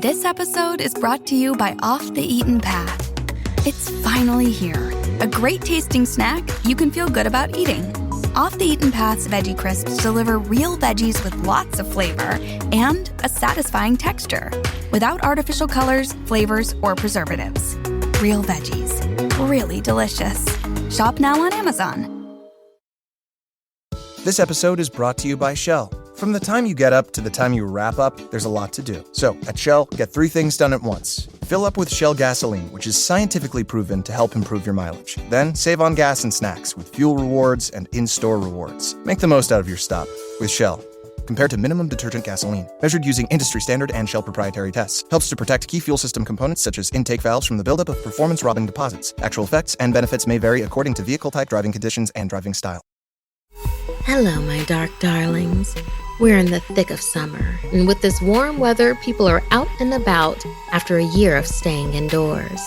This episode is brought to you by Off the Eaten Path. It's finally here. A great tasting snack you can feel good about eating. Off the Eaten Path's Veggie Crisps deliver real veggies with lots of flavor and a satisfying texture, without artificial colors, flavors, or preservatives. Real veggies. Really delicious. Shop now on Amazon. This episode is brought to you by Shell. From the time you get up to the time you wrap up, there's a lot to do. So, at Shell, get 3 things done at once. Fill up with Shell gasoline, which is scientifically proven to help improve your mileage. Then, save on gas and snacks with fuel rewards and in-store rewards. Make the most out of your stop with Shell. Compared to minimum detergent gasoline, measured using industry standard and Shell proprietary tests. Helps to protect key fuel system components such as intake valves from the buildup of performance-robbing deposits. Actual effects and benefits may vary according to vehicle type, driving conditions, and driving style. Hello, my dark darlings. We're in the thick of summer, and with this warm weather, people are out and about after a year of staying indoors.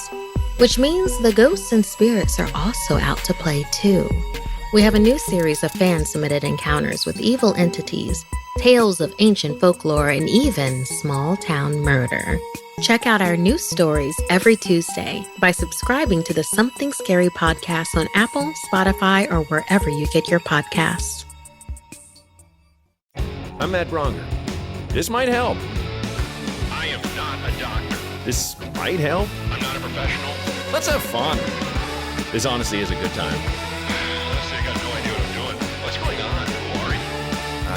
Which means the ghosts and spirits are also out to play too. We have a new series of fan-submitted encounters with evil entities, tales of ancient folklore, and even small-town murder. Check out our new stories every Tuesday by subscribing to the Something Scary podcast on Apple, Spotify, or wherever you get your podcasts. I'm Matt Bronger. This might help. I am not a doctor. This might help. I'm not a professional. Let's have fun. This honestly is a good time. Honestly, I got no idea what I'm doing. What's going on? Who are you?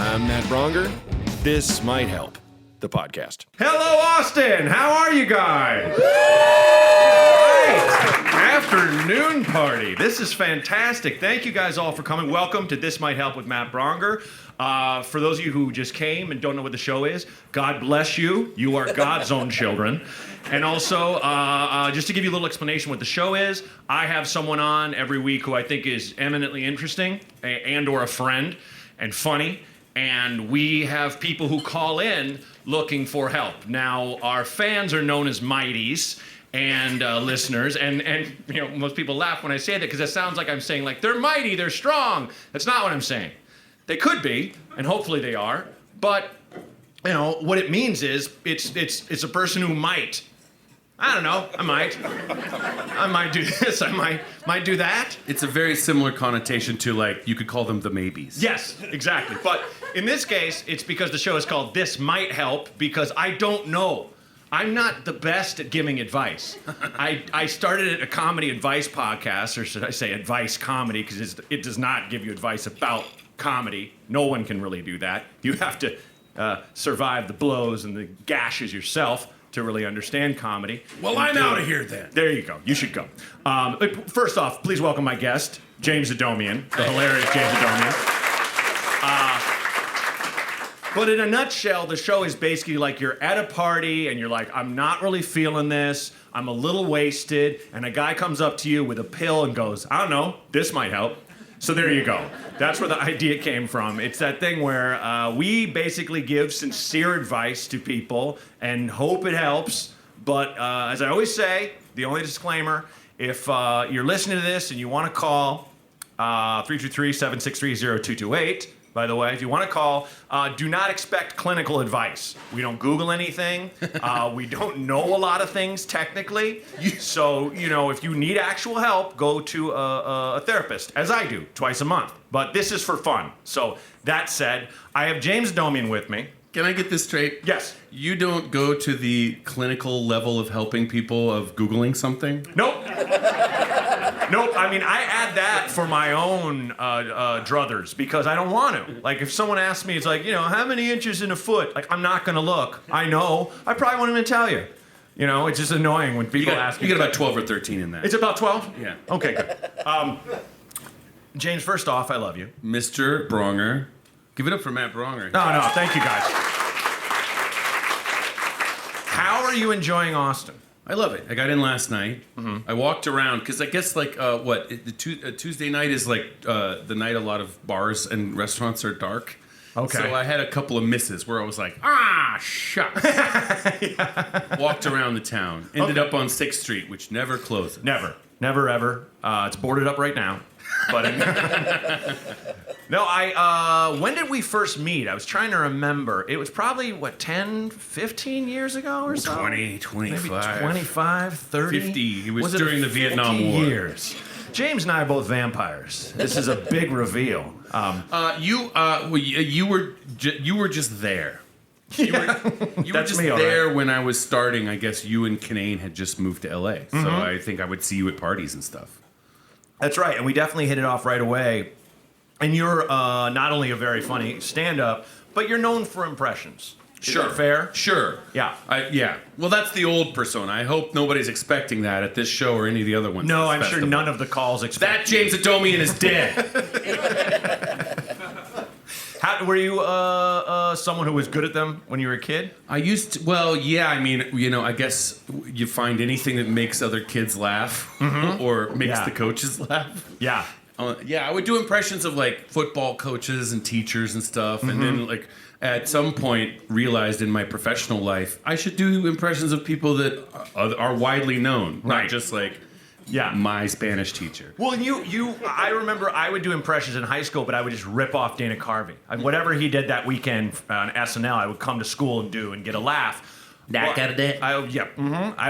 I'm Matt Bronger. This might help. The podcast. Hello, Austin. How are you guys? Afternoon party. This is fantastic. Thank you guys all for coming. Welcome to This Might Help with Matt Bronger. For those of you who just came and don't know what the show is, God bless you. You are God's own children. And also, just to give you a little explanation what the show is, I have someone on every week who I think is eminently interesting and or a friend and funny. And we have people who call in looking for help. Now, our fans are known as Mighties and listeners, and you know, most people laugh when I say that because it sounds like I'm saying like they're mighty, they're strong. That's not what I'm saying. They could be, and hopefully they are, but you know what it means is it's a person who might. I don't know. I might do this. I might do that. It's a very similar connotation to, like, you could call them the maybes. Yes, exactly. But in this case, it's because the show is called This Might Help, because I don't know. I'm not the best at giving advice. I started a comedy advice podcast, or should I say advice comedy, because it does not give you advice about comedy. No one can really do that. You have to survive the blows and the gashes yourself to really understand comedy. Well, I'm out of here then. There you go. You should go. First off, please welcome my guest, James Adomian, the hilarious James Adomian. But in a nutshell, the show is basically like you're at a party and you're like, I'm not really feeling this. I'm a little wasted. And a guy comes up to you with a pill and goes, I don't know, this might help. So there you go. That's where the idea came from. It's that thing where we basically give sincere advice to people and hope it helps. But as I always say, the only disclaimer, if you're listening to this and you want to call 323-763-0228, by the way, if you want to call, do not expect clinical advice. We don't Google anything. We don't know a lot of things technically. So, you know, if you need actual help, go to a therapist, as I do, twice a month. But this is for fun. So, that said, I have James Domian with me. Can I get this straight? Yes. You don't go to the clinical level of helping people of Googling something? Nope. Nope. I mean, I add that for my own druthers because I don't want to. Like, if someone asks me, it's like, you know, how many inches in a foot? Like, I'm not going to look. I know. I probably won't even tell you. You know, it's just annoying when people ask me. You get about 12 or 13 in that. It's about 12? Yeah. Okay, good. James, first off, I love you. Mr. Bronger. Give it up for Matt Bronger. No, thank you, guys. How are you enjoying Austin? I love it. I got in last night. Mm-hmm. I walked around because I guess like Tuesday night is like the night a lot of bars and restaurants are dark. Okay. So I had a couple of misses where I was like, shucks. Yeah. Walked around the town. Ended up on 6th Street, which never closes. Never, ever. It's boarded up right now. But No, when did we first meet? I was trying to remember. It was probably, 10, 15 years ago or so? 20, 25. Maybe 25, 30? 50. It was it during the 50 Vietnam War. years? James and I are both vampires. This is a big reveal. You were just there. You were just me, all there right. when I was starting. I guess you and Kinane had just moved to LA, so I think I would see you at parties and stuff. That's right, and we definitely hit it off right away. And you're not only a very funny stand-up, but you're known for impressions. Is that fair? Sure. Yeah. Yeah. Well, that's the old persona. I hope nobody's expecting that at this show or any of the other ones. No, I'm sure none of the calls expect That James Adomian is dead. Were you someone who was good at them when you were a kid? I used to, well, yeah, I mean, I guess you find anything that makes other kids laugh or makes the coaches laugh. Yeah. Yeah, I would do impressions of like football coaches and teachers and stuff, and then like at some point realized in my professional life I should do impressions of people that are widely known, not just like my Spanish teacher. Well, I remember I would do impressions in high school, but I would just rip off Dana Carvey. Whatever he did that weekend on SNL, I would come to school and do and get a laugh. I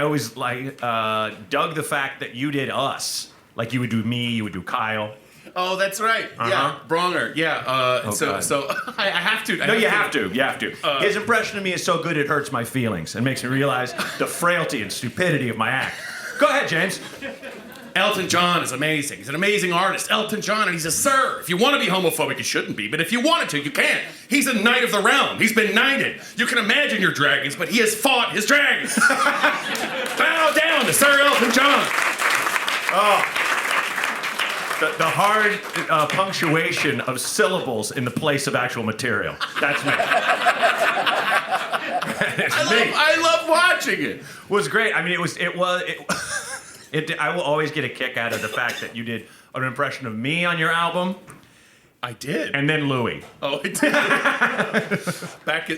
always dug the fact that you did us. Like you would do me, you would do Kyle. Oh, that's right. Yeah, Bronger. Yeah. So I have to. You have to. His impression of me is so good it hurts my feelings and makes me realize the frailty and stupidity of my act. Go ahead, James. Elton John is amazing. He's an amazing artist. Elton John, and he's a sir. If you want to be homophobic, you shouldn't be. But if you wanted to, you can. He's a knight of the realm. He's been knighted. You can imagine your dragons, but he has fought his dragons. Bow down to Sir Elton John. Oh. The hard punctuation of syllables in the place of actual material. That's me. I love watching it. It was great. I mean, I will always get a kick out of the fact that you did an impression of me on your album. I did. And then Louis. Oh, I did. Back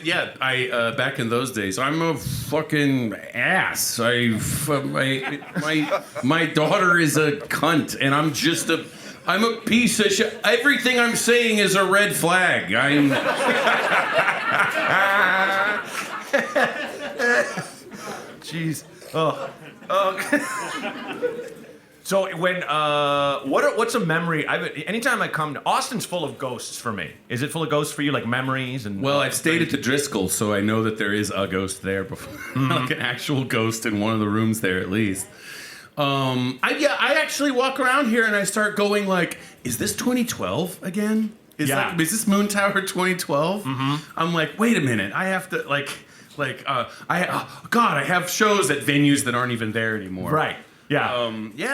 in those days, I'm a fucking ass. My daughter is a cunt, and I'm a piece of shit. Everything I'm saying is a red flag. Jeez. Oh. So what's a memory? Anytime I come to Austin's full of ghosts for me. Is it full of ghosts for you, like memories and? Well, I've stayed at the Driscoll, so I know that there is a ghost there before, like an actual ghost in one of the rooms there at least. I actually walk around here and I start going like, is this 2012 again? Is this Moon Tower 2012? I'm like, wait a minute, I have to I have shows at venues that aren't even there anymore. Right. Yeah.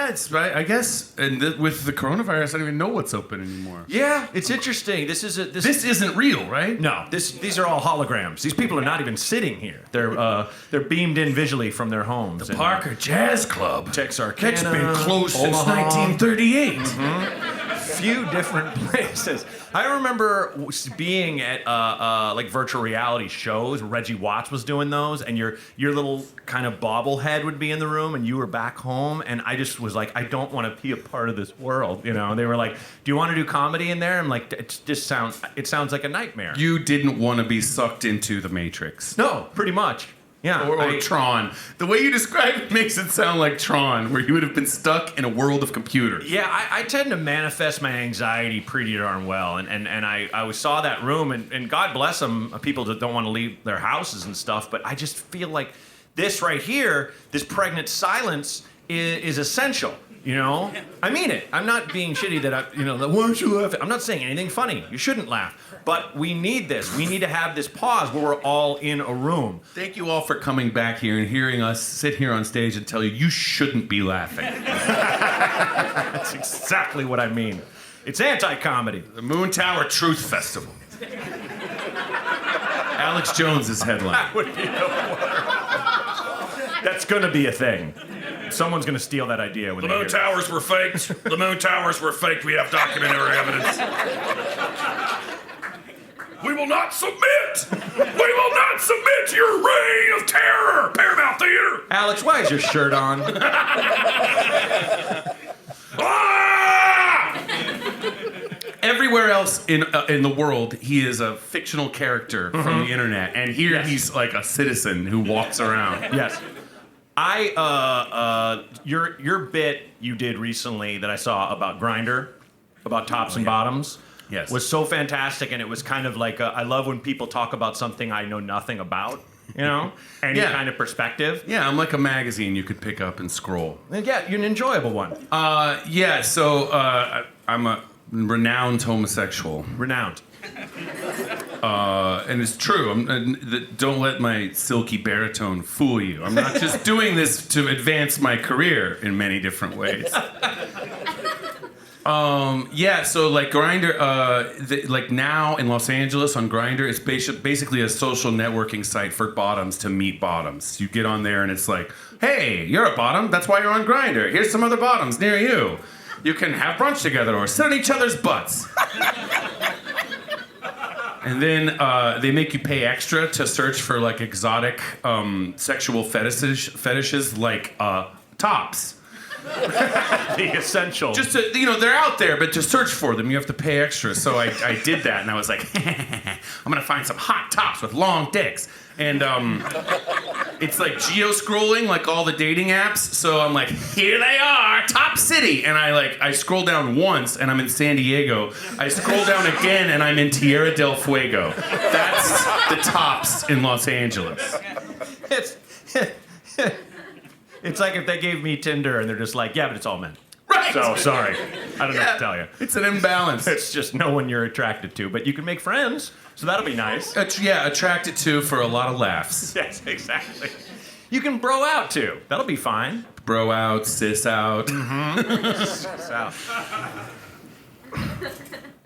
It's right. I guess, and with the coronavirus, I don't even know what's open anymore. Yeah, it's interesting. This isn't real, right? No. These are all holograms. These people are not even sitting here. They're beamed in visually from their homes. The Parker Jazz Club. Texarkana. It's been closed since Omaha. 1938. Few different places. I remember being at like virtual reality shows. Reggie Watts was doing those, and your little kind of bobblehead would be in the room, and you were back home, and I just was like, I don't want to be a part of this world, you know. And they were like, do you want to do comedy in there? I'm like, it sounds like a nightmare. You didn't want to be sucked into the Matrix. No, pretty much. Yeah, or Tron. The way you describe it makes it sound like Tron, where you would have been stuck in a world of computers. Yeah, I tend to manifest my anxiety pretty darn well, and I saw that room, and God bless them, people that don't want to leave their houses and stuff, but I just feel like this right here, this pregnant silence, is essential. You know, I mean it. I'm not being shitty why aren't you laughing? I'm not saying anything funny. You shouldn't laugh. But we need this. We need to have this pause where we're all in a room. Thank you all for coming back here and hearing us sit here on stage and tell you shouldn't be laughing. That's exactly what I mean. It's anti-comedy. The Moon Tower Truth Festival. Alex Jones is headline. That would be the worst. That's going to be a thing. Someone's going to steal that idea. When the Moon Towers were faked. The Moon Towers were faked. We have documentary evidence. We will not submit! We will not submit to your reign of terror, Paramount Theater! Alex, why is your shirt on? Everywhere else in the world, he is a fictional character from the internet, and here he's like a citizen who walks around. Yes. Your bit you did recently that I saw about Grindr, about tops and bottoms, was so fantastic, and it was kind of like I love when people talk about something I know nothing about, you know, any kind of perspective. Yeah, I'm like a magazine you could pick up and scroll. And yeah, you're an enjoyable one. So I'm a renowned homosexual. Renowned. And it's true. Don't let my silky baritone fool you. I'm not just doing this to advance my career in many different ways. So like Grindr, like now in Los Angeles on Grindr, it's basically a social networking site for bottoms to meet bottoms. You get on there and it's like, hey, you're a bottom. That's why you're on Grindr. Here's some other bottoms near you. You can have brunch together or sit on each other's butts. And then they make you pay extra to search for like exotic sexual fetishes like tops. The essential. Just to, they're out there, but to search for them, you have to pay extra. So I did that, and I was like, I'm gonna find some hot tops with long dicks. And it's like geo-scrolling, like all the dating apps. So I'm like, here they are, Top City. And I scroll down once, and I'm in San Diego. I scroll down again, and I'm in Tierra del Fuego. That's the tops in Los Angeles. It's like if they gave me Tinder, and they're just like, yeah, but it's all men. Right. So, sorry. I don't know what to tell you. It's an imbalance. It's just no one you're attracted to, but you can make friends, so that'll be nice. Attracted to for a lot of laughs. Yes, exactly. You can bro out, too. That'll be fine. Bro out, sis out. Mm-hmm. Sis out.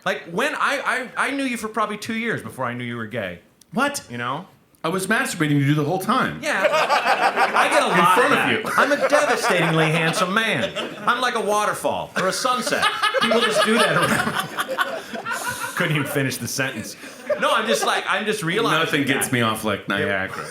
Like, when I knew you for probably 2 years before I knew you were gay. What? You know? I was masturbating to you the whole time. Yeah. I get a lot front of of that. you. I'm a devastatingly handsome man. I'm like a waterfall or a sunset. People just do that around. Couldn't even finish the sentence. No, I'm just realizing. Nothing gets me off like Niagara.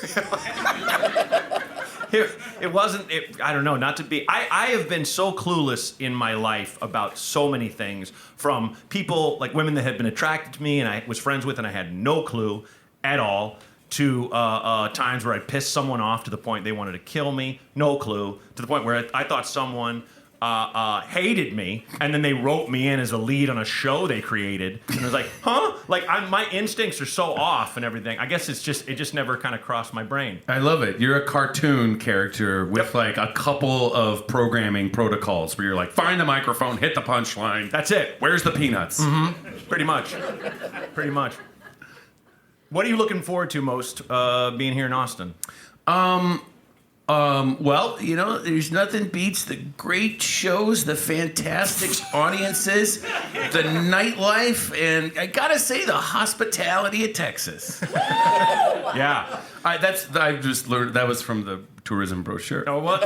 It wasn't, I don't know, not to be, I have been so clueless in my life about so many things, from people, like women that had been attracted to me and I was friends with and I had no clue at all, to times where I pissed someone off to the point they wanted to kill me, no clue, to the point where I thought someone hated me, and then they wrote me in as a lead on a show they created, and I was like, huh? Like, my instincts are so off and everything. I guess it just never kind of crossed my brain. I love it. You're a cartoon character with like a couple of programming protocols where you're like, find the microphone, hit the punchline. That's it. Where's the peanuts? Mm-hmm. Pretty much. What are you looking forward to most being here in Austin? Well, there's nothing beats the great shows, the fantastic audiences, the nightlife, and I gotta say the hospitality of Texas. Yeah. I just learned that was from the tourism brochure. Oh, what?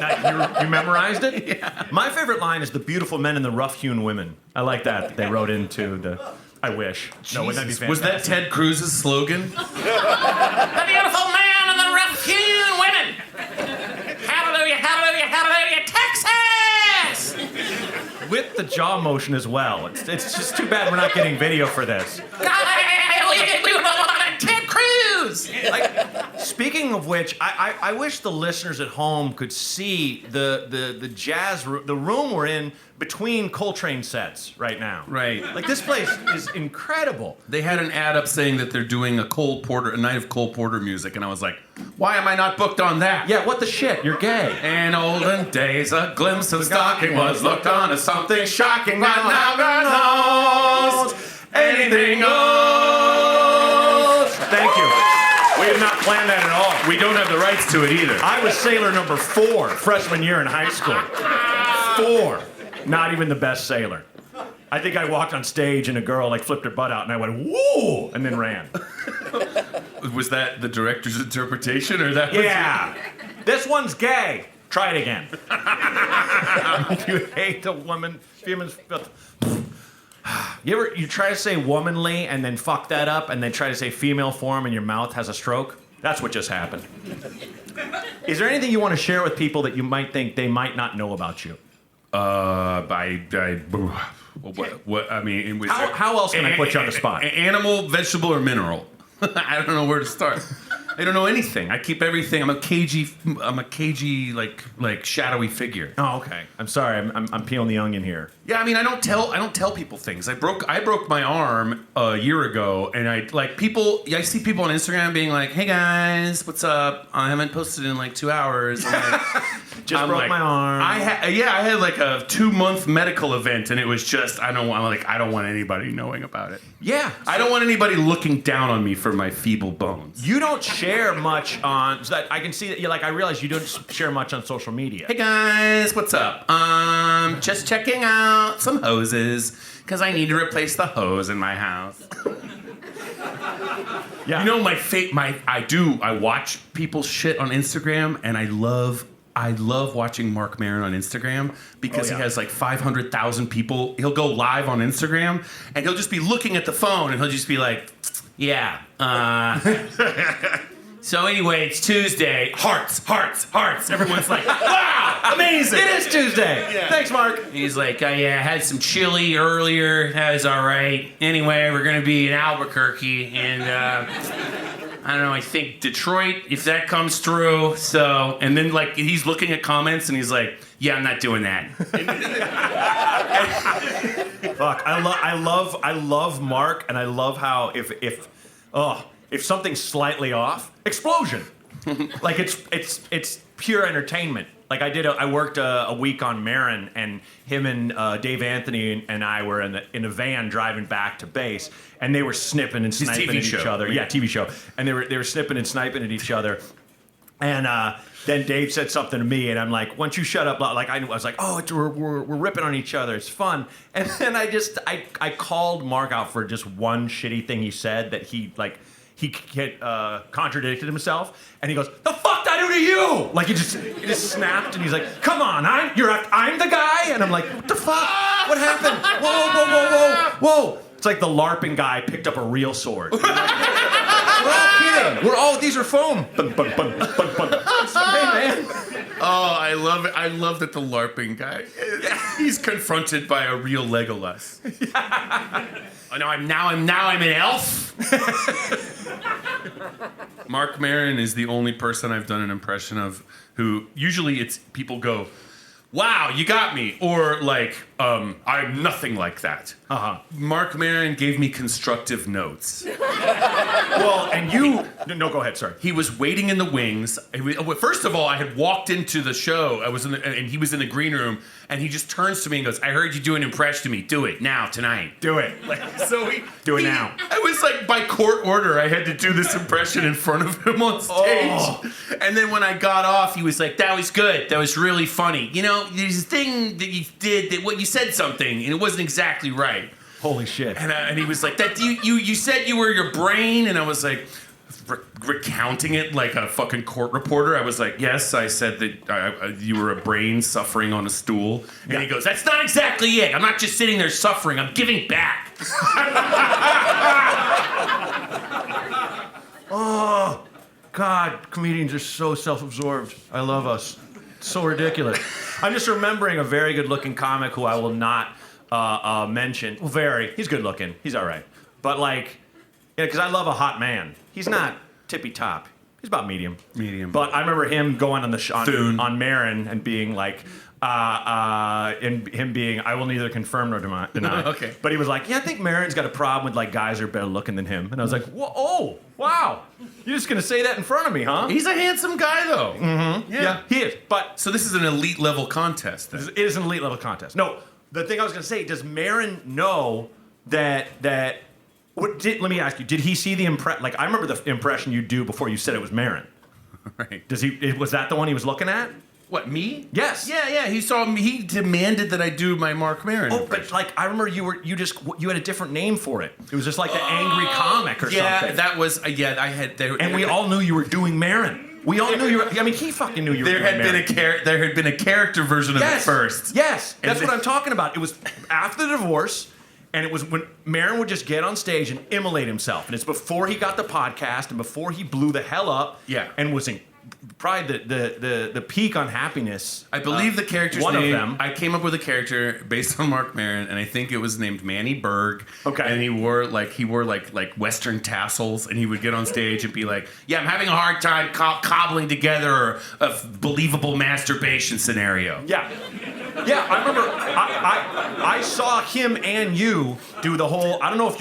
You memorized it? Yeah. My favorite line is the beautiful men and the rough-hewn women. I like that. They wrote into the... I wish. No, wouldn't that be fantastic? Was that Ted Cruz's slogan? The beautiful man and the rough-hewn women. Hallelujah, hallelujah, hallelujah, Texas! With the jaw motion as well. It's just too bad we're not getting video for this. Ted Cruz! Like, speaking of which, I wish the listeners at home could see the jazz room, the room we're in between Coltrane sets right now. Right. Like, this place is incredible. They had an ad up saying that they're doing a night of Cole Porter music, and I was like, why am I not booked on that? Yeah, what the shit? You're gay. In olden days, a glimpse of stocking was looked on as something shocking. Right now, God knows anything goes. Thank you. We have not planned that at all. We don't have the rights to it either. I was sailor number 4, freshman year in high school. 4. Not even the best sailor. I think I walked on stage and a girl flipped her butt out and I went, woo, and then ran. Was that the director's interpretation or that? Yeah. This one's gay. Try it again. You hate the woman. You try to say womanly and then fuck that up and then try to say female form and your mouth has a stroke? That's what just happened. Is there anything you want to share with people that you might think they might not know about you? What I mean, How else can I put you on the spot? Animal, vegetable, or mineral? I don't know where to start. I don't know anything. I keep everything. I'm a cagey like shadowy figure. Oh, okay. I'm sorry. I'm peeling the onion here. Yeah, I mean, I don't tell people things. I broke my arm a year ago, and I see people on Instagram being like, "Hey guys, what's up? I haven't posted in like 2 hours." I'm broke my arm. I had like a 2-month medical event, and it was just I don't want anybody knowing about it. Yeah, I don't want anybody looking down on me for my feeble bones. You don't share much on. So that I can see that you I realize you don't share much on social media. Hey guys, what's up? Just checking out some hoses because I need to replace the hose in my house. Yeah. You know I watch people's shit on Instagram, and I love watching Mark Maron on Instagram because he has like 500,000 people. He'll go live on Instagram and he'll just be looking at the phone and he'll just be like, yeah. So anyway, it's Tuesday. Hearts. Everyone's like, wow, amazing. It is Tuesday. Yeah. Thanks, Mark. He's like, I had some chili earlier. That was all right. Anyway, we're going to be in Albuquerque and... I don't know, I think Detroit, if that comes through. So, and then like he's looking at comments and he's like, yeah, I'm not doing that. Fuck, I love Mark, and I love how if something's slightly off, explosion. Like it's pure entertainment. Like I worked a week on Marin, and him and Dave Anthony and I were in a van driving back to base, and they were snipping and sniping at each other. Yeah, TV show, and they were snipping and sniping at each other, and then Dave said something to me, and I'm like, "Why don't you shut up?" Like I was like, "Oh, we're ripping on each other. It's fun." And then I called Mark out for just one shitty thing he said that he contradicted himself, and he goes, "The fuck did I do to you?" Like he just snapped, and he's like, "Come on, I'm the guy," and I'm like, "What the fuck? What happened? Whoa!" It's like the LARPing guy picked up a real sword. We're all kidding. These are foam. Bun, bun, bun, bun, bun. Hey, man. Oh, I love it. I love that the LARPing guy, he's confronted by a real Legolas. Oh, now I'm an elf. Mark Maron is the only person I've done an impression of who usually it's people go, "Wow, you got me," or like, "I'm nothing like that." Mark Maron gave me constructive notes. Well, and you... No, go ahead, sorry. He was waiting in the wings. First of all, I had walked into the show. And he was in the green room, and he just turns to me and goes, "I heard you do an impression of me. Do it now, tonight. Do it." Do it now. I was like, by court order, I had to do this impression in front of him on stage. Oh. And then when I got off, he was like, "That was good. That was really funny. You know, there's a thing that you did that you said something, and it wasn't exactly right." Holy shit. And he was like, "That you said you were your brain," and I was like, recounting it like a fucking court reporter. I was like, "Yes, I said that you were a brain suffering on a stool." And he goes, "That's not exactly it. I'm not just sitting there suffering. I'm giving back." Oh, God, comedians are so self-absorbed. I love us. It's so ridiculous. I'm just remembering a very good-looking comic who I will not mention. Well, he's good-looking. He's all right. But because I love a hot man. He's not tippy-top. He's about medium. But I remember him going on the on Maron and being like, and him being, "I will neither confirm nor deny." Okay. But he was like, "Yeah, I think Maron's got a problem with like guys who are better looking than him." And I was like, "Whoa, oh, wow. You're just going to say that in front of me, huh?" He's a handsome guy, though. Mm-hmm. Yeah, he is. But so this is an elite level contest, then. It is an elite level contest. No, the thing I was going to say, does Maron know that let me ask you, did he see the impression? Like, I remember the impression you do before you said it was Maron. Right. Was that the one he was looking at? What, me? Yes. Yeah. He saw me. He demanded that I do my Mark Maron impression. But I remember you had a different name for it. It was just like the angry comic or something. Yeah, that was. I had. And we all knew you were doing Maron. We all knew you were. I mean, he fucking knew you were. There had been a character version of it first. Yes, that's what I'm talking about. It was after the divorce. And it was when Maron would just get on stage and immolate himself. And it's before he got the podcast and before he blew the hell up. Yeah. And was probably the peak on happiness. I believe the character's one name. of them. I came up with a character based on Mark Maron, and I think it was named Manny Berg. Okay. And he wore like Western tassels, and he would get on stage and be like, "Yeah, I'm having a hard time cobbling together a believable masturbation scenario." Yeah. Yeah, I remember I saw him and you do the whole, I don't know if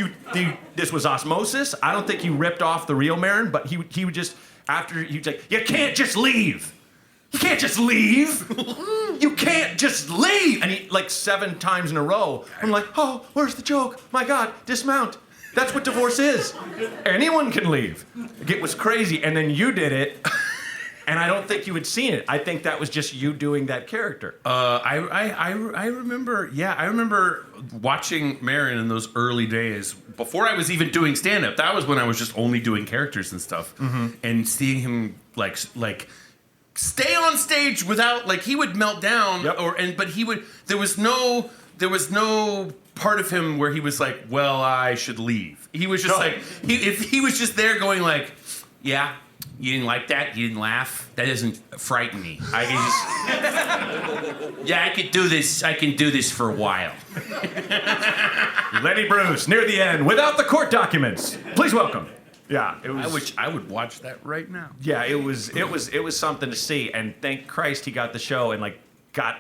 this was osmosis. I don't think he ripped off the real Maron, but he would just, after he'd like, you can't just leave. You can't just leave. You can't just leave. And he, like 7 times in a row, I'm like, oh, where's the joke? My God, dismount. That's what divorce is. Anyone can leave. It was crazy. And then you did it. And I don't think you had seen it. I think that was just you doing that character. I remember. Yeah, I remember watching Maron in those early days before I was even doing stand up. That was when I was just only doing characters and stuff, and seeing him like stay on stage without he would melt down but he would. There was no part of him where he was like, well, I should leave. He was just if he was just there going like, yeah. You didn't like that? You didn't laugh? That doesn't frighten me. I could do this. I can do this for a while. Lenny Bruce, near the end, without the court documents. Please welcome. Yeah, it was. I would watch that right now. Yeah, it was something to see, and thank Christ he got the show and got,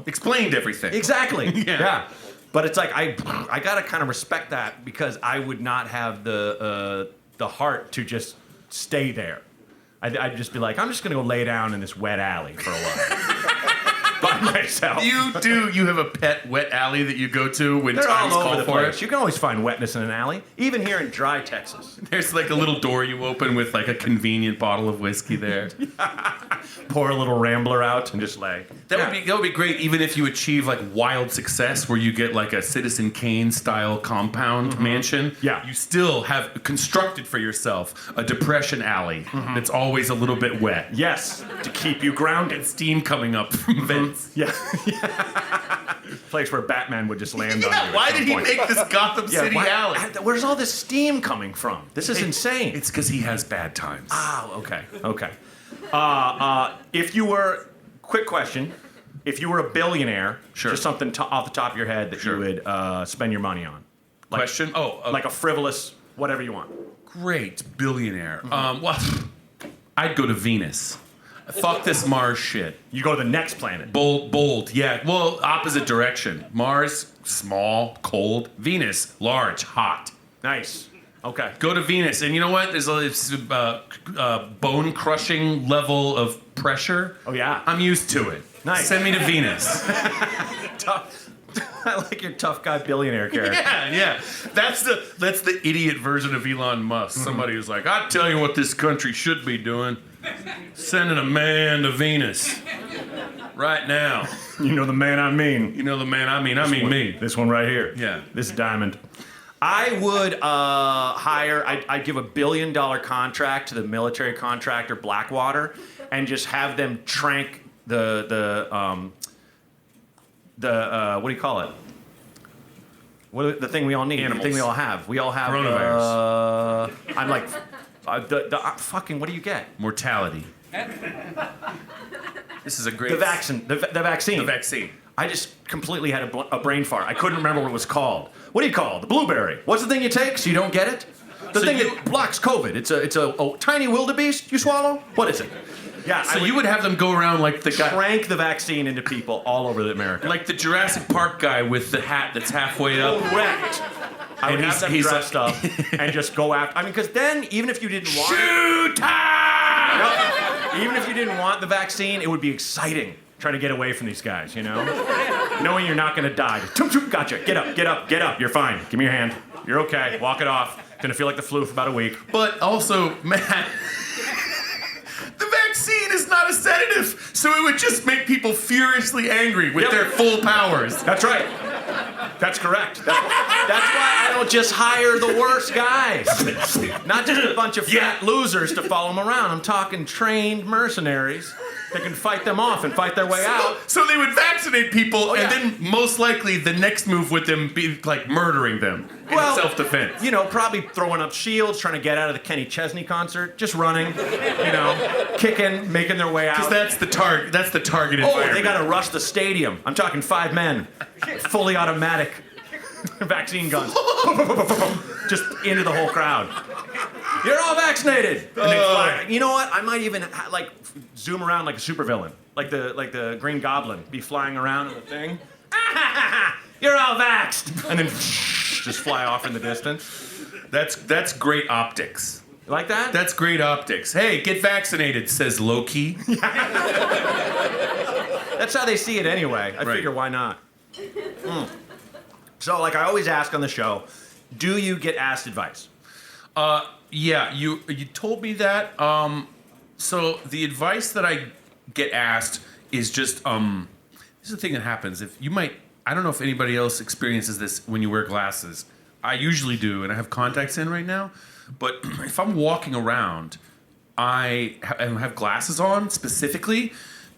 explained everything. Exactly. Yeah. But it's like I gotta kind of respect that because I would not have the heart to just stay there. I'd just be like, I'm just gonna go lay down in this wet alley for a while by myself. You have a pet wet alley that you go to when They're times all over call the for place. it? You can always find wetness in an alley, even here in dry Texas. There's a little door you open with a convenient bottle of whiskey there. Pour a little Rambler out and just lay. That would be great, even if you achieve wild success where you get a Citizen Kane style compound mansion. Yeah. You still have constructed for yourself a depression alley that's always a little bit wet. Yes, to keep you grounded. Steam coming up from vents. Yeah. Place where Batman would just land on you. Why did he make this Gotham City alley? Where's all this steam coming from? This is insane. It's because he has bad times. Oh, okay. If you were, quick question, if you were a billionaire, just something off the top of your head that you would spend your money on. Question? Like a frivolous, whatever you want. Great billionaire. Well, I'd go to Venus. Fuck this Mars shit. You go to the next planet. Bold, yeah. Well, opposite direction. Mars, small, cold. Venus, large, hot. Nice. Okay. Go to Venus, and you know what? There's a bone-crushing level of pressure. Oh, yeah? I'm used to it. Nice. Send me to Venus. Tough. I like your tough guy billionaire character. Yeah. That's the idiot version of Elon Musk. Somebody who's like, I'll tell you what this country should be doing. Sending a man to Venus. Right now. You know the man I mean. You know the man I mean. I mean me. This one right here. Yeah. This diamond. I would I'd give $1 billion contract to the military contractor Blackwater and just have them trank the what do you call it? The thing we all need. Animals. The thing we all have. We all have Coronavirus. I'm like fucking what do you get? Mortality. This is a great... The vaccine. The vaccine. The vaccine. I just completely had a brain fart. I couldn't remember what it was called. What do you call it? The blueberry. What's the thing you take so you don't get it? The thing that blocks COVID. It's a tiny wildebeest you swallow? What is it? Yeah. So you would have them go around like the guy... Crank the vaccine into people all over America. Like the Jurassic Park guy with the hat that's halfway up. Correct. I would have them dressed up and just go after... I mean, because then, even if you didn't want... Shoot time! No, even if you didn't want the vaccine, it would be exciting trying to get away from these guys, you know? Knowing you're not going to die. Gotcha. Get up. You're fine. Give me your hand. You're okay. Walk it off. Gonna feel like the flu for about a week. But also, Matt... The vaccine is not a sedative, so it would just make people furiously angry with their full powers. That's right. That's correct. That's why I don't just hire the worst guys. Not just a bunch of fat losers to follow them around. I'm talking trained mercenaries They can fight them off and fight their way out. So they would vaccinate people, and then most likely the next move would them be like murdering them in self-defense. You know, probably throwing up shields, trying to get out of the Kenny Chesney concert, just running, you know, kicking, making their way out. Because that's the target. That's the target environment. They got to rush the stadium. I'm talking 5 men, fully automatic vaccine guns, just into the whole crowd. You're all vaccinated. And they fly. You know what? I might even like zoom around like a supervillain, like the Green Goblin, be flying around in the thing. You're all vaxxed, and then just fly off in the distance. That's great optics. You like that? That's great optics. Hey, get vaccinated, says Loki. That's how they see it anyway. I figure why not? So, like I always ask on the show, do you get asked advice? Yeah, you told me that. So the advice that I get asked is just this is the thing that happens. I don't know if anybody else experiences this when you wear glasses. I usually do, and I have contacts in right now. But if I'm walking around, and have glasses on specifically,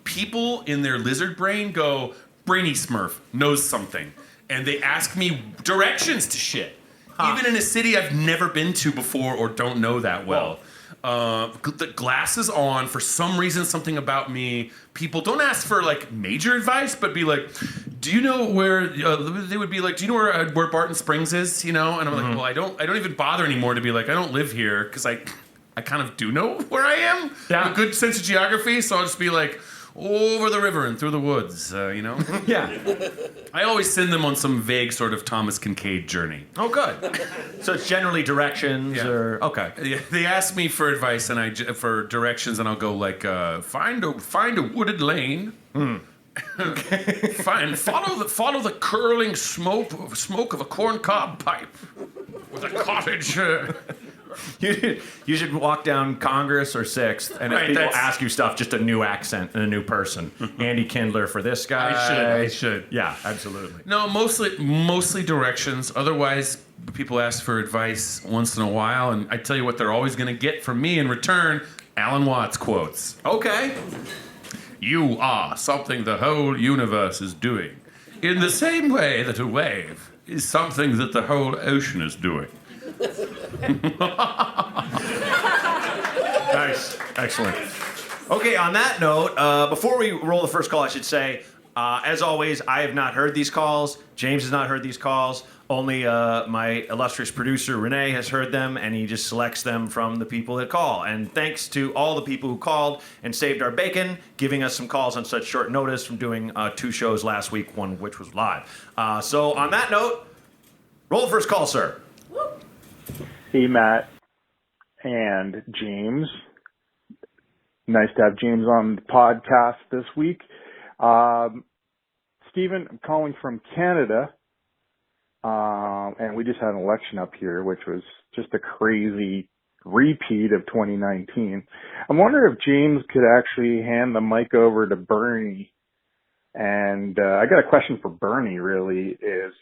people in their lizard brain go, Brainy Smurf knows something. And they ask me directions to shit. Even in a city I've never been to before or don't know that well. The glasses on, for some reason, something about me, people don't ask for like major advice, but be like, do you know where, they would be like, do you know where Barton Springs is, you know? And I'm like, well, I don't even bother anymore to be like, I don't live here, because I kind of do know where I am. Yeah. I have a good sense of geography, so I'll just be like, over the river and through the woods, you know? Yeah. I always send them on some vague sort of Thomas Kincaid journey. Oh, good. So it's generally directions or... Okay. Yeah, they ask me for advice for directions, and I'll go like, find a wooded lane. Follow the curling smoke of a corncob pipe with a cottage... You should walk down Congress or 6th, and if people ask you stuff, just a new accent and a new person. Andy Kindler for this guy. I should. Yeah, absolutely. No, mostly directions. Otherwise, people ask for advice once in a while, and I tell you what they're always going to get from me in return, Alan Watts quotes. Okay. You are something the whole universe is doing, in the same way that a wave is something that the whole ocean is doing. Nice. Excellent. Okay, on that note, before we roll the first call, I should say, as always, I have not heard these calls. James has not heard these calls. Only my illustrious producer, Renee, has heard them, and he just selects them from the people that call. And thanks to all the people who called and saved our bacon, giving us some calls on such short notice from doing 2 shows last week, one of which was live. So on that note, roll the first call, sir. Hey, Matt and James. Nice to have James on the podcast this week. Stephen, I'm calling from Canada, and we just had an election up here, which was just a crazy repeat of 2019. I'm wondering if James could actually hand the mic over to Bernie. And I got a question for Bernie, really, is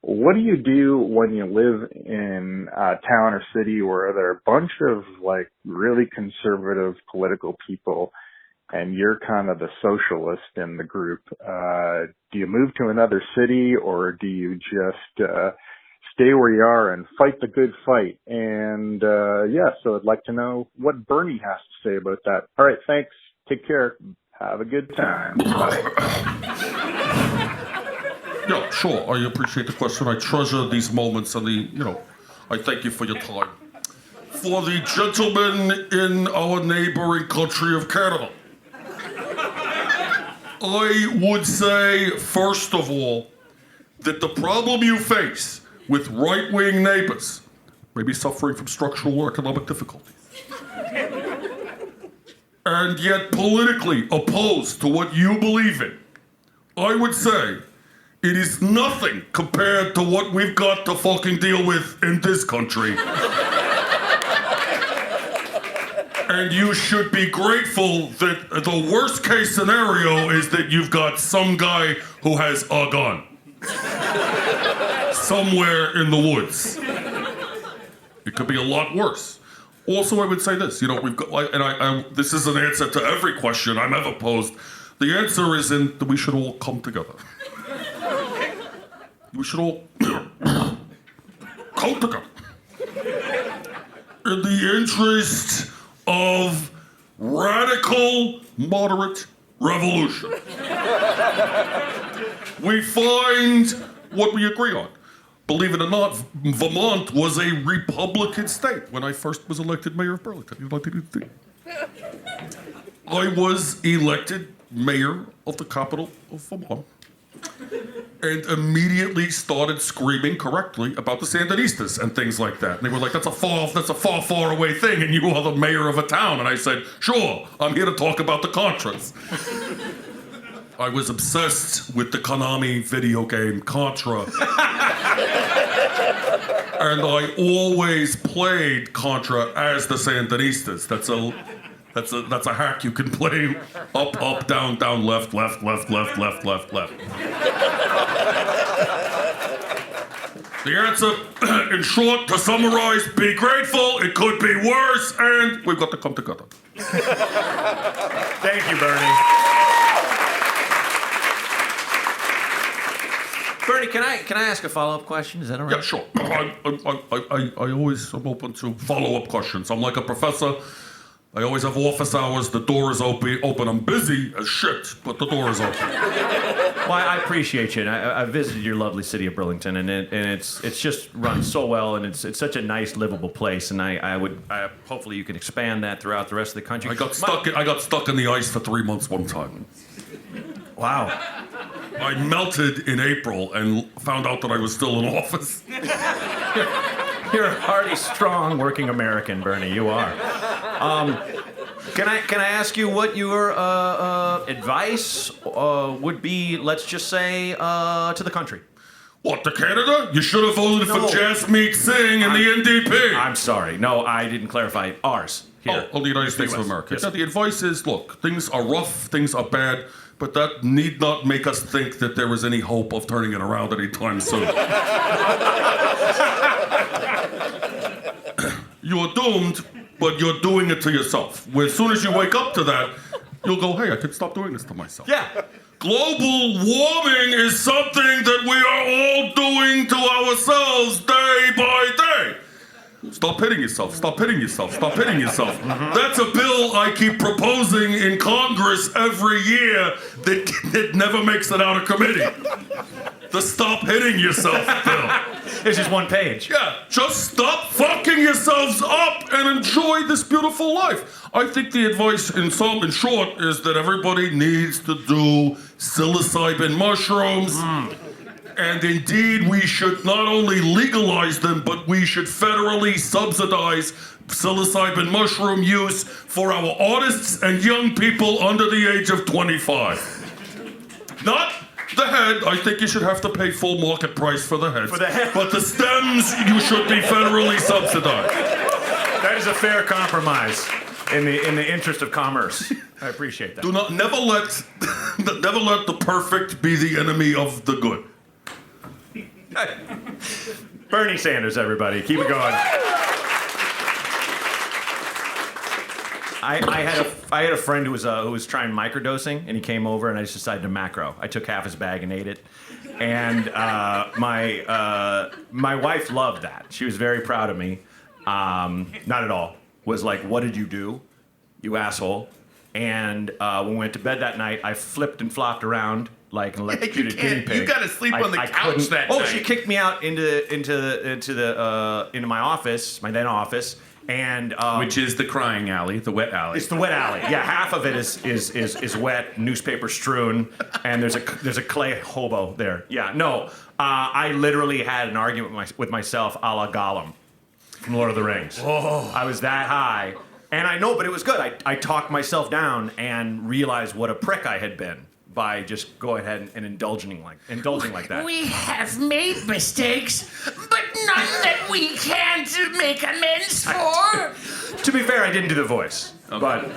what do you do when you live in a town or city where there are a bunch of like really conservative political people and you're kind of the socialist in the group? Do you move to another city, or do you just stay where you are and fight the good fight? And so I'd like to know what Bernie has to say about that. All right, thanks. Take care. Have a good time. Bye. Yeah, sure. I appreciate the question. I treasure these moments, and I thank you for your time. For the gentleman in our neighboring country of Canada, I would say, first of all, that the problem you face with right-wing neighbors may be suffering from structural or economic difficulties, and yet politically opposed to what you believe in, I would say it is nothing compared to what we've got to fucking deal with in this country. And you should be grateful that the worst case scenario is that you've got some guy who has a gun somewhere in the woods. It could be a lot worse. Also, I would say this, we've got, this is an answer to every question I'm ever posed. The answer is that we should all come together. We should all come together in the interest of radical, moderate revolution. We find what we agree on. Believe it or not, Vermont was a Republican state when I first was elected mayor of Burlington. I was elected mayor of the capital of Vermont and immediately started screaming correctly about the Sandinistas and things like that. And they were like, that's a far away thing, and you are the mayor of a town. And I said, sure, I'm here to talk about the Contras. I was obsessed with the Konami video game Contra. And I always played Contra as the Sandinistas. That's a hack you can play up, down, left. The answer, in short, to summarize, be grateful, it could be worse, and we've got to come together. Thank you, Bernie. Bernie, can I ask a follow-up question? Is that all right? Yeah, sure. I always am open to follow-up questions. I'm like a professor. I always have office hours. The door is open. I'm busy as shit, but the door is open. Well, I appreciate you. And I visited your lovely city of Burlington, and it's just run so well, and it's such a nice, livable place. And I hopefully you can expand that throughout the rest of the country. I got stuck in the ice for 3 months one time. Wow. I melted in April and found out that I was still in office. You're a hardy, strong, working American, Bernie. You are. Can I ask you what your advice would be? Let's just say to the country. What, to Canada? You should have voted for Jasmeet Singh and the NDP. I'm sorry. No, I didn't clarify. Ours. Here. Oh, the United States of America. Yes. Yeah, the advice is, look, things are rough, things are bad, but that need not make us think that there is any hope of turning it around anytime soon. You're doomed, but you're doing it to yourself. As soon as you wake up to that, you'll go, hey, I could stop doing this to myself. Yeah. Global warming is something that we are all doing to ourselves day by day. Stop hitting yourself. Stop hitting yourself. Stop hitting yourself. That's a bill I keep proposing in Congress every year that never makes it out of committee. The stop hitting yourself bill. It's just one page. Yeah, just stop fucking yourselves up and enjoy this beautiful life. I think the advice in short is that everybody needs to do psilocybin mushrooms. And indeed, we should not only legalize them, but we should federally subsidize psilocybin mushroom use for our artists and young people under the age of 25. Not the head. I think you should have to pay full market price for the head. For the head. But the stems, you should be federally subsidized. That is a fair compromise in the interest of commerce. I appreciate that. Never let the perfect be the enemy of the good. Bernie Sanders, everybody. Keep it going. I had a friend who was trying microdosing, and he came over, and I just decided to macro. I took half his bag and ate it. And my wife loved that. She was very proud of me. Not at all. Was like, what did you do, you asshole? And when we went to bed that night, I flipped and flopped around like an electrocuted guinea pig. You gotta sleep on the couch that night. Oh, she kicked me out into my office, my then office, and which is the crying alley, the wet alley. It's the wet alley. Yeah, half of it is wet, newspaper strewn, and there's a clay hobo there. Yeah, no, I literally had an argument with myself, a la Gollum from Lord of the Rings. Oh. I was that high, and I know, but it was good. I talked myself down and realized what a prick I had been by just go ahead and indulging like that. We have made mistakes, but none that we can't make amends for. To be fair, I didn't do the voice, but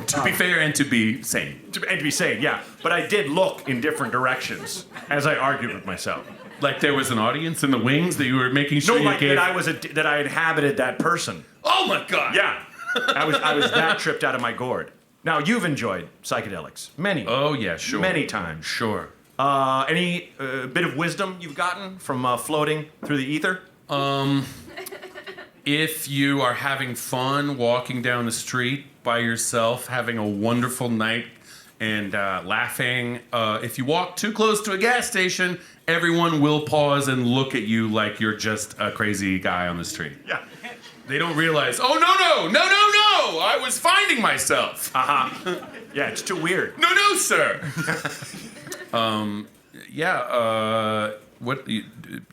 to be fair and to be sane. To be sane, yeah. But I did look in different directions as I argued with myself. Like there was an audience in the wings that you were making sure that I inhabited that person. Oh my God. Yeah. I was that tripped out of my gourd. Now, you've enjoyed psychedelics. Many. Oh, yeah, sure. Many times. Sure. Any bit of wisdom you've gotten from floating through the ether? If you are having fun walking down the street by yourself, having a wonderful night and laughing, if you walk too close to a gas station, everyone will pause and look at you like you're just a crazy guy on the street. Yeah. They don't realize, oh, no, I was finding myself. Uh-huh. Yeah, it's too weird. No, sir.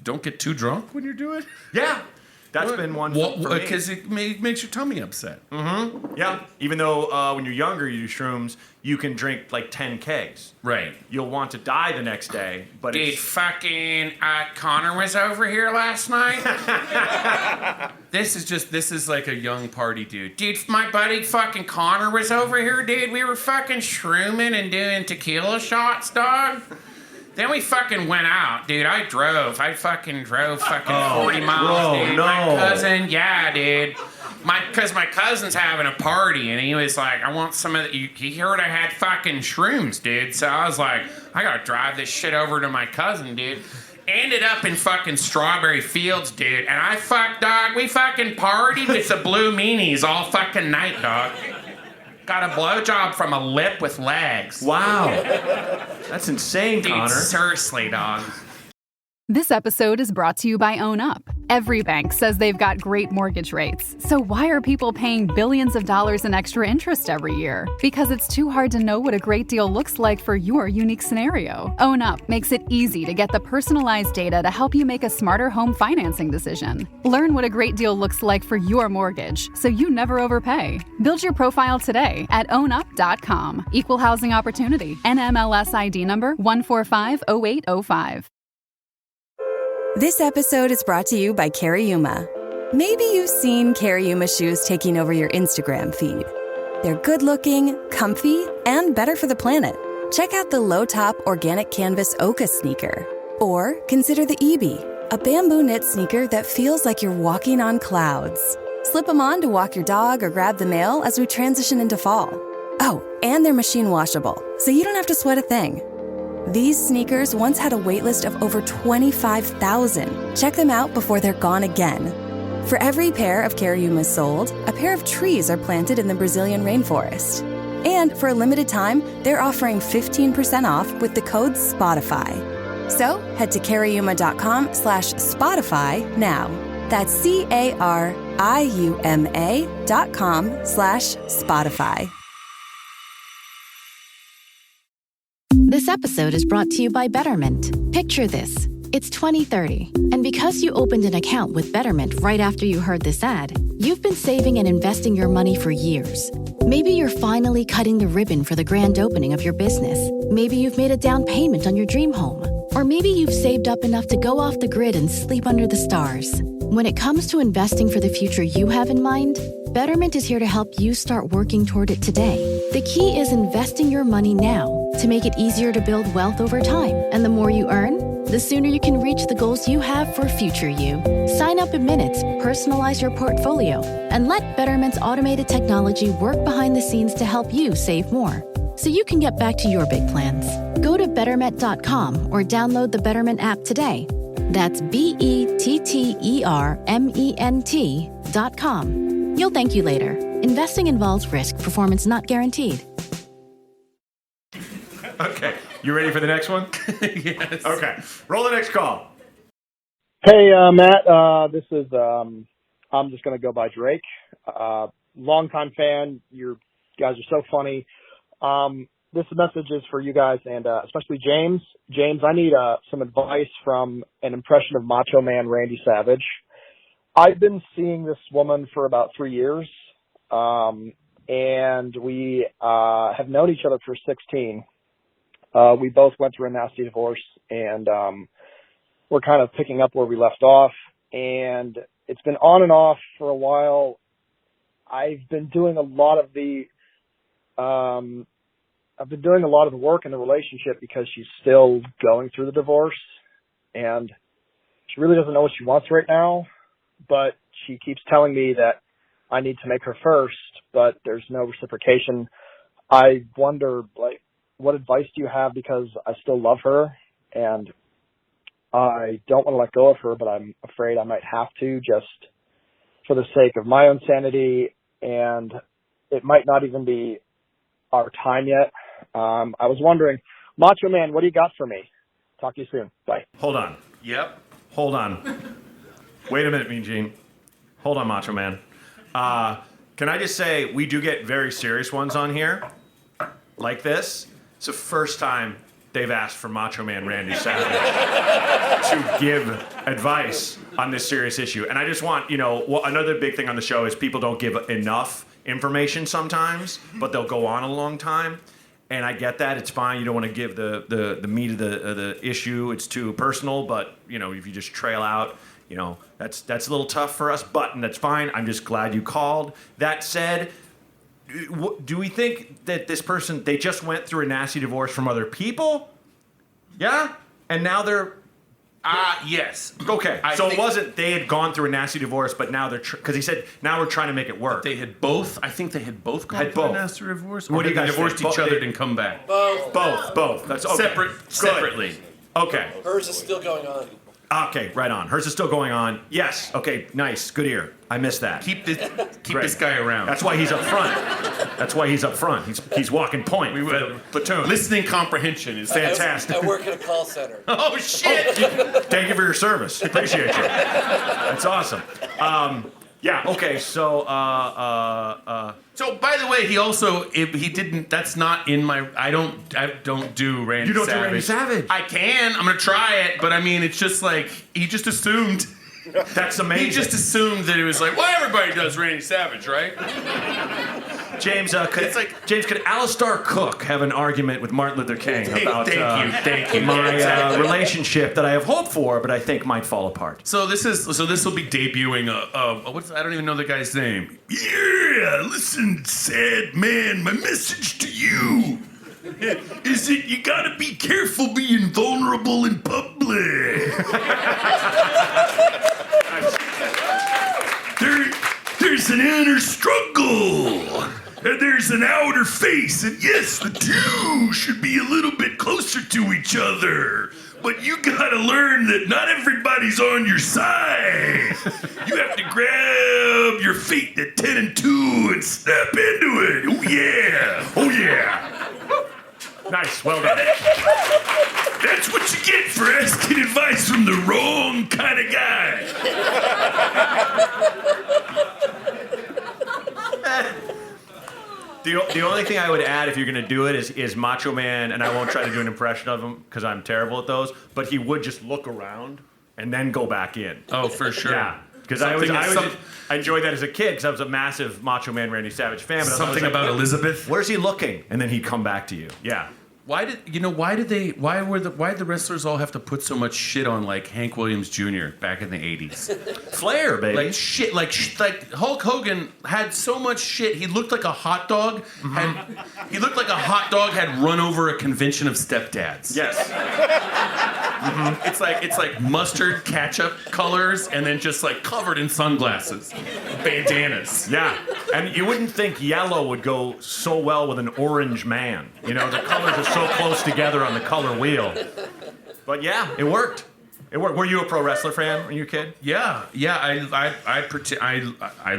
Don't get too drunk when you're doing it? Yeah. That's been one for me. Because it makes your tummy upset. Mm-hmm. Yeah. Even though when you're younger, you do shrooms, you can drink like 10 kegs. Right. You'll want to die the next day, but Dude, fucking Connor was over here last night. This is like a young party dude. Dude, my buddy fucking Connor was over here, dude. We were fucking shrooming and doing tequila shots, dog. Then we fucking went out, dude. I fucking drove 40 miles, dude. No. My cousin, yeah, dude. Because my cousin's having a party, and he was like, I want some of the... He heard I had fucking shrooms, dude. So I was like, I gotta drive this shit over to my cousin, dude. Ended up in fucking Strawberry Fields, dude. And we fucking partied with the Blue Meanies all fucking night, dog. Got a blowjob from a lip with legs. wow. That's insane, Dude, Connor. seriously, dog. This episode is brought to you by Own Up. Every bank says they've got great mortgage rates. So why are people paying billions of dollars in extra interest every year? Because it's too hard to know what a great deal looks like for your unique scenario. Own Up makes it easy to get the personalized data to help you make a smarter home financing decision. Learn what a great deal looks like for your mortgage so you never overpay. Build your profile today at ownup.com. Equal housing opportunity. NMLS ID number 1450805. This episode is brought to you by Cariuma. Maybe you've seen Cariuma shoes taking over your Instagram feed. They're good-looking, comfy, and better for the planet. Check out the low-top organic canvas Oka sneaker. Or consider the Ebi, a bamboo knit sneaker that feels like you're walking on clouds. Slip them on to walk your dog or grab the mail as we transition into fall. Oh, and they're machine washable, so you don't have to sweat a thing. These sneakers once had a waitlist of over 25,000. Check them out before they're gone again. For every pair of Cariumas sold, a pair of trees are planted in the Brazilian rainforest. And for a limited time, they're offering 15% off with the code SPOTIFY. So head to cariuma.com/Spotify now. That's CARIUMA.com/Spotify. This episode is brought to you by Betterment. Picture this. It's 2030, and because you opened an account with Betterment right after you heard this ad, you've been saving and investing your money for years. Maybe you're finally cutting the ribbon for the grand opening of your business. Maybe you've made a down payment on your dream home. Or maybe you've saved up enough to go off the grid and sleep under the stars. When it comes to investing for the future you have in mind, Betterment is here to help you start working toward it today. The key is investing your money now to make it easier to build wealth over time. And the more you earn, the sooner you can reach the goals you have for future you. Sign up in minutes, personalize your portfolio, and let Betterment's automated technology work behind the scenes to help you save more, so you can get back to your big plans. Go to Betterment.com or download the Betterment app today. That's BETTERMENT.com. You'll thank you later. Investing involves risk. Performance not guaranteed. Okay. You ready for the next one? Yes. Okay. Roll the next call. Hey, Matt. This is, I'm just going to go by Drake. Longtime fan. You guys are so funny. This message is for you guys and especially James. James, I need some advice from an impression of Macho Man Randy Savage. I've been seeing this woman for about 3 years, and we have known each other for 16. We both went through a nasty divorce, and we're kind of picking up where we left off, and it's been on and off for a while. I've been doing a lot of the work in the relationship because she's still going through the divorce, and she really doesn't know what she wants right now, but she keeps telling me that I need to make her first, but there's no reciprocation. I wonder, like, what advice do you have? Because I still love her, and I don't want to let go of her, but I'm afraid I might have to, just for the sake of my own sanity, and it might not even be our time yet. I was wondering, Macho Man, what do you got for me? Talk to you soon. Bye. Hold on. Yep. Hold on. Wait a minute, Mean Gene. Hold on, Macho Man. Can I just say, we do get very serious ones on here, like this. It's the first time they've asked for Macho Man Randy Savage to give advice on this serious issue. And I just want, another big thing on the show is people don't give enough information sometimes, but they'll go on a long time. And I get that. It's fine. You don't want to give the meat of the issue. It's too personal. But, if you just trail out, that's a little tough for us. But that's fine. I'm just glad you called. That said, do we think that this person, they just went through a nasty divorce from other people? Yeah? And now they're... Yes. Okay. So it wasn't they had gone through a nasty divorce, but now they're... Because he said, now we're trying to make it work. But they had both... I think they had both gone through a nasty divorce. What do you guys divorced think? each other and come back. Both. That's okay. Separately. Okay. Hers is still going on. Okay, right on. Hers is still going on. Yes. Okay, nice. Good ear. I missed that. Keep this guy around. That's why he's up front. He's walking point. We would platoon. Listening comprehension is fantastic. I work at a call center. Oh shit! Thank you for your service. Appreciate you. That's awesome. Yeah. Okay. So. So by the way, he also he didn't. That's not in my. I don't do Randy. You don't Savage. do Randy Savage. I can. I'm gonna try it, but I mean, it's just like he just assumed. That's amazing. He just assumed that it was like, well, everybody does Randy Savage, right? James, could Alistair Cook have an argument with Martin Luther King about thank you. my relationship that I have hope for, but I think might fall apart? So this will be debuting I don't even know the guy's name. Yeah, listen, sad man, my message to you is that you gotta be careful being vulnerable in public. There's an inner struggle, and there's an outer face, and yes, the two should be a little bit closer to each other. But you gotta learn that not everybody's on your side. You have to grab your feet at 10 and 2 and step into it. Oh yeah, oh yeah. Nice, well done. That's what you get for asking advice from the wrong kind of guy. The only thing I would add, if you're going to do it, is Macho Man, and I won't try to do an impression of him because I'm terrible at those, but he would just look around and then go back in. Oh, for sure. Yeah. Because I enjoyed that as a kid because I was a massive Macho Man Randy Savage fan. But Something about Elizabeth? Where's he looking? And then he'd come back to you. Yeah. Why did the wrestlers all have to put so much shit on like Hank Williams Jr. back in the 80s? Flair, baby. Like shit, like Hulk Hogan had so much shit. He looked like a hot dog. He looked like a hot dog had run over a convention of stepdads. Yes. It's like mustard ketchup colors and then just like covered in sunglasses, bandanas. Yeah, and you wouldn't think yellow would go so well with an orange man. The colors are so close together on the color wheel. But yeah, it worked. Were you a pro wrestler fan when you were a kid? Yeah. I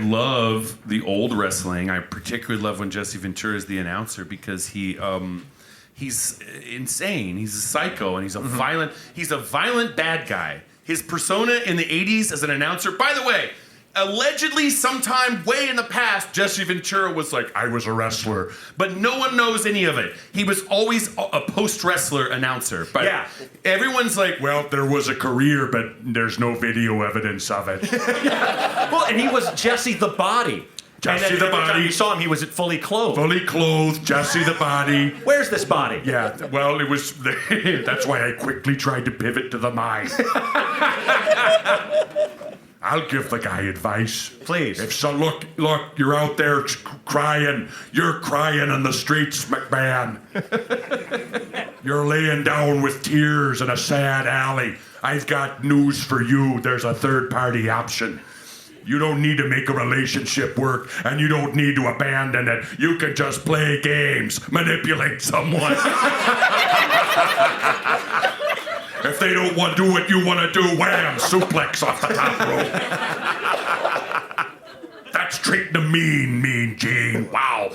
love the old wrestling. I particularly love when Jesse Ventura is the announcer because he's insane. He's a psycho and he's a violent bad guy. His persona in the 80s as an announcer, by the way, allegedly sometime way in the past, Jesse Ventura was like, I was a wrestler. But no one knows any of it. He was always a post-wrestler announcer. But yeah. Everyone's like, well, there was a career, but there's no video evidence of it. Well, and he was Jesse the Body. Jesse the Body. Time you saw him, he was fully clothed. Fully clothed, Jesse the Body. Where's this body? Yeah, well, it was... That's why I quickly tried to pivot to the mind. I'll give the guy advice. Please. If so, look, you're out there crying. You're crying in the streets, McMahon. You're laying down with tears in a sad alley. I've got news for you. There's a third-party option. You don't need to make a relationship work, and you don't need to abandon it. You can just play games, manipulate someone. If they don't want to do what you want to do, wham, suplex off the top rope. That's treating the mean Gene. Wow.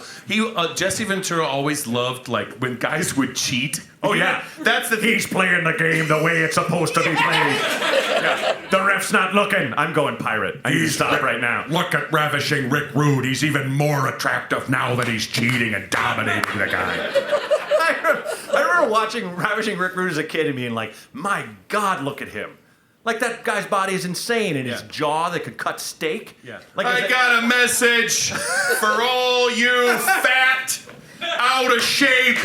Jesse Ventura always loved, like, when guys would cheat. Oh, yeah. That's the He's playing the game the way it's supposed to be played. Yeah. The ref's not looking. I'm going pirate. I need to stop right now. Look at Ravishing Rick Rude. He's even more attractive now that he's cheating and dominating the guy. I remember watching Ravishing Rick Rude as a kid and being like, my God, look at him. Like, that guy's body is insane, and his jaw that could cut steak. Yeah. Like, I got a message for all you fat, out of shape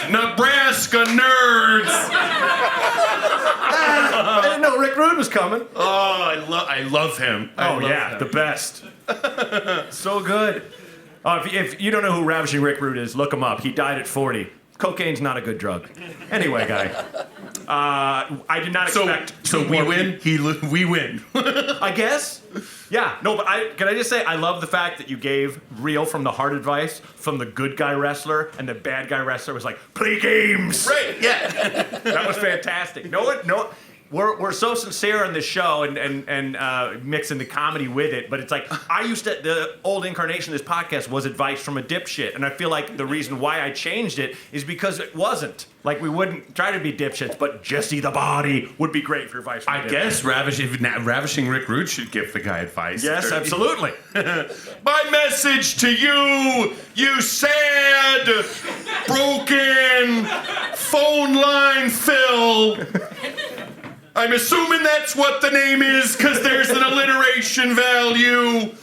Nebraska nerds. I didn't know Rick Rude was coming. Oh, I love him. Oh, yeah, the best. So good. If you don't know who Ravishing Rick Rude is, look him up. He died at 40. Cocaine's not a good drug. Anyway, guy. I did not expect. So we win. We win. I guess. Yeah. No, but can I just say I love the fact that you gave real from the heart advice from the good guy wrestler, and the bad guy wrestler was like, play games. Right. Yeah. That was fantastic. No. We're so sincere on this show and mixing the comedy with it, but it's like the old incarnation of this podcast was advice from a dipshit, and I feel like the reason why I changed it is because it wasn't. Like, we wouldn't try to be dipshits, but Jesse the Body would be great for advice from a I dipshit. guess Ravishing Rick Rude should give the guy advice. Yes, absolutely. My message to you, you sad, broken, phone line Phil. I'm assuming that's what the name is because there's an alliteration value.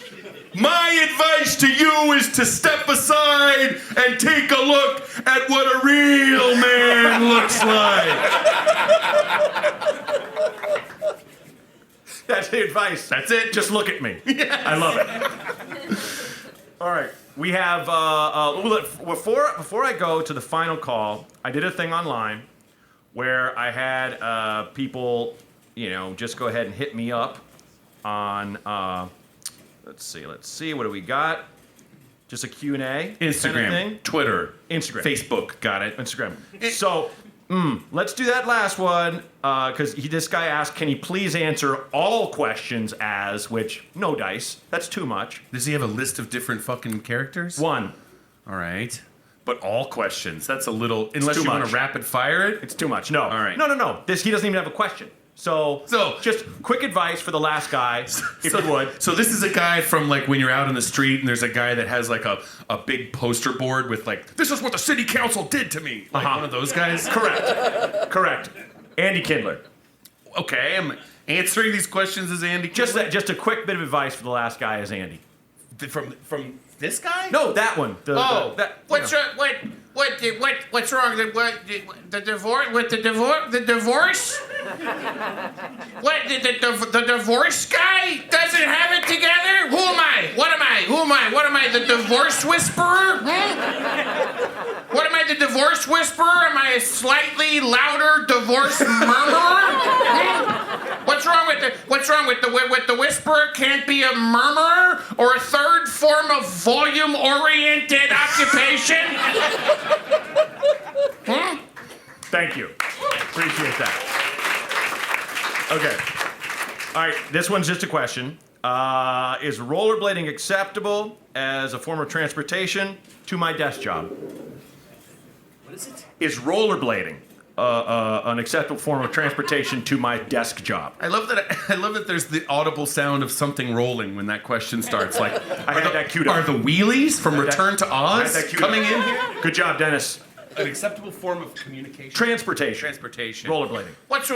My advice to you is to step aside and take a look at what a real man looks like. That's the advice. That's it. Just look at me. Yes. I love it. All right. We have, before I go to the final call, I did a thing online where I had people, just go ahead and hit me up on, let's see, what do we got? Just a Q&A? Instagram, kind of thing? Twitter, Instagram. Facebook, got it. Instagram. So, let's do that last one, because this guy asked, can he please answer all questions which, no dice, that's too much. Does he have a list of different fucking characters? One. All right. But all questions, that's a little, unless you want to rapid fire it? It's too much, no. All right. No. He doesn't even have a question. So just quick advice for the last guy, if you would. So this is a guy from, like, when you're out in the street and there's a guy that has, like, a big poster board with, like, this is what the city council did to me. Like one of those guys? Correct. Andy Kindler. Okay, I'm answering these questions as Andy Kindler. Just a quick bit of advice for the last guy as Andy. From this guy? No, that one. What's wrong? The divorce? With the divorce? What? The divorce guy doesn't have it together? Who am I? What am I? What am I? The divorce whisperer? What am I? The divorce whisperer? Am I a slightly louder divorce murmurer? What's wrong with the whisperer? Can't be a murmurer or a third form of volume-oriented occupation? Thank you. Appreciate that. Okay. All right, this one's just a question. Is rollerblading acceptable as a form of transportation to my desk job? What is it? Is rollerblading an acceptable form of transportation to my desk job? I love that there's the audible sound of something rolling when that question starts. Like, I had that queued up. Are the wheelies from Return to Oz coming in here? Good job, Dennis. An acceptable form of communication. Transportation. Rollerblading. What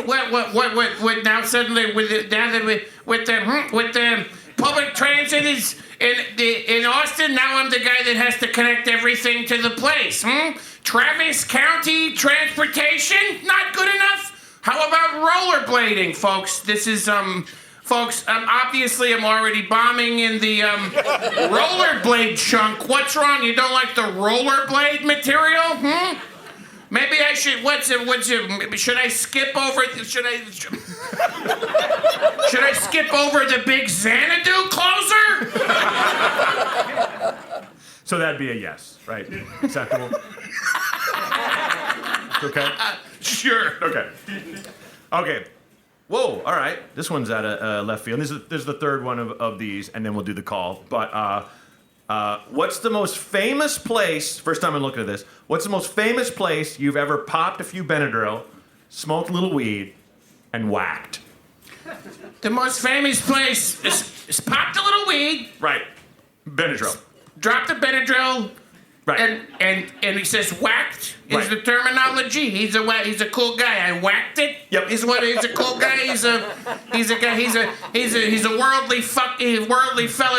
now suddenly with the public transit is in Austin, now I'm the guy that has to connect everything to the place. Travis County transportation? Not good enough? How about rollerblading, folks? This is folks, obviously I'm already bombing in the rollerblade chunk. What's wrong? You don't like the rollerblade material? Maybe I should I skip over? Should I skip over the big Xanadu closer? So that'd be a yes, right? Acceptable. Okay. Sure. Okay. Whoa. All right. This one's out of left field. This is the third one of these, and then we'll do the call. But what's the most famous place? First time I'm looking at this. What's the most famous place you've ever popped a few Benadryl, smoked a little weed, and whacked? The most famous place is popped a little weed. Right. Benadryl. Dropped the Benadryl. Right. And he says whacked is the terminology. He's a cool guy. I whacked it. Yep. He's a cool guy. He's a worldly worldly fellow.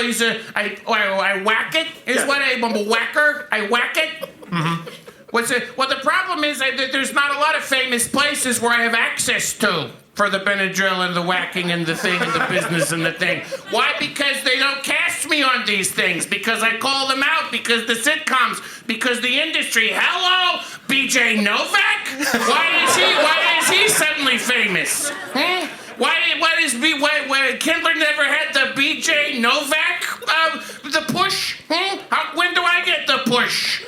I whack it is what I'm a whacker. I whack it. Mm-hmm. Well, the problem is that there's not a lot of famous places where I have access to for the Benadryl and the whacking and the thing and the business and the thing. Why? Because they don't cast me on these things. Because I call them out. Because the sitcoms. Because the industry. Hello, BJ Novak. Why is he suddenly famous? Hmm? Why Kindler never had the BJ Novak the push? Hmm? When do I get the push?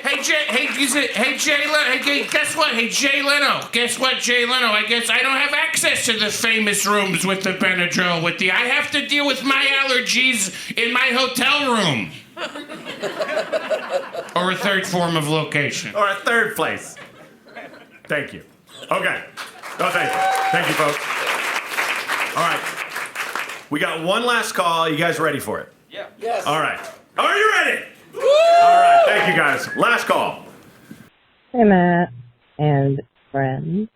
Hey, Jay Leno. Hey, guess what? Hey, Jay Leno. Guess what, Jay Leno? I guess I don't have access to the famous rooms with the Benadryl. I have to deal with my allergies in my hotel room. Or a third form of location. Or a third place. Thank you. Okay. Oh, thank you. Thank you, folks. All right. We got one last call. You guys ready for it? Yeah. Yes. All right. Are you ready? Woo! All right. Thank you, guys. Last call. Hey, Matt and friends.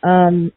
I'm